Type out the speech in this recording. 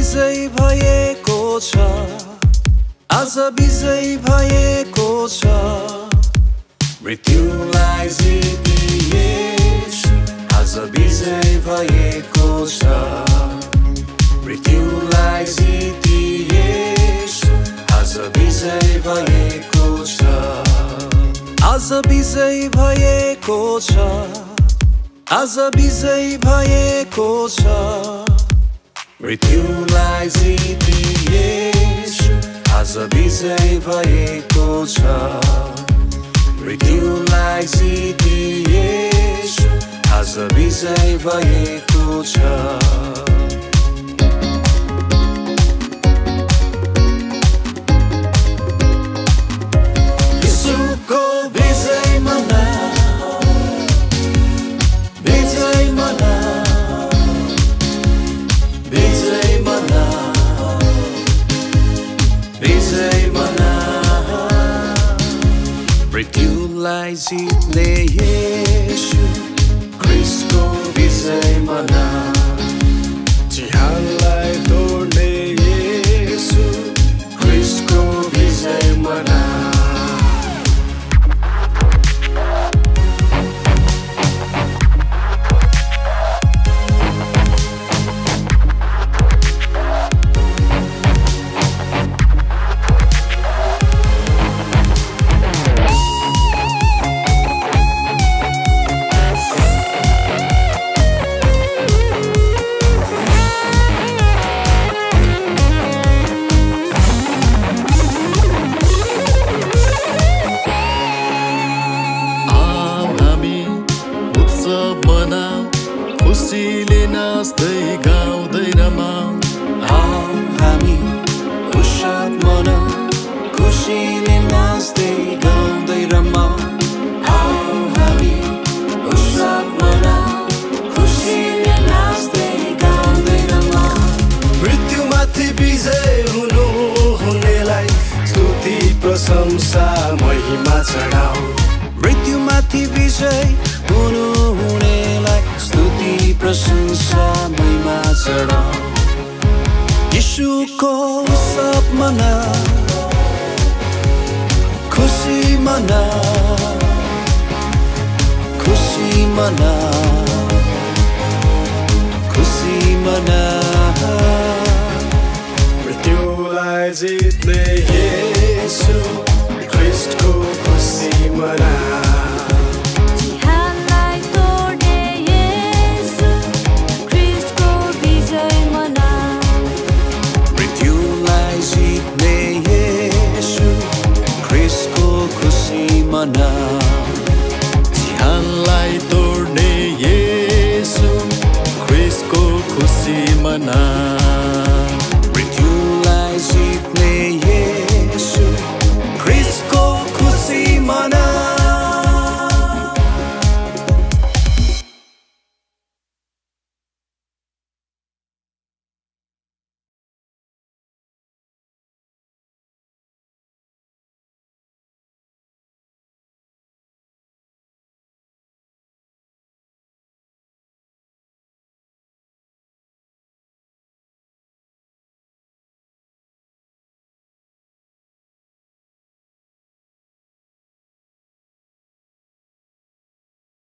विजयी भएको छ, आज विजयी भएको छ। मृत्युलाई जिती येशू आज विजयी भएको छ। मृत्युलाई जिती येशू आज विजयी भएको छ। आज विजयी भएको छ, आज विजयी भएको छ। मृत्युलाई जिती येशू आज विजयी भएको छ। मृत्युलाई जिती येशू आज विजयी भएको छ। मृत्युलाई जित्ने येशू ख्रीष्टको विजय मना। जिहानलाई तोड्ने येशू ख्रीष्टको विजय मना। खुसीले नाच्दै गाउँदै रमाऊ। आओ हामी उत्सव मनाऊ, खुसीले नाच्दै गाउँदै रमाऊ। आओ हामी उत्सव मनाऊ, खुसीले नाच्दै गाउँदै रमाऊ। मृत्युमाथि विजय हुनेलाई स्तुति प्रशंसा महिमा चढाऊ। मृत्युमाथि विजय हुनेलाई स्तुति प्रशंसा महिमा चढाऊ। यीशुको उत्सव मना, खुसी मना, खुसी मना, खुसी मना। मृत्युलाई जित्ने येशू ख्रीष्टको खुसी मना।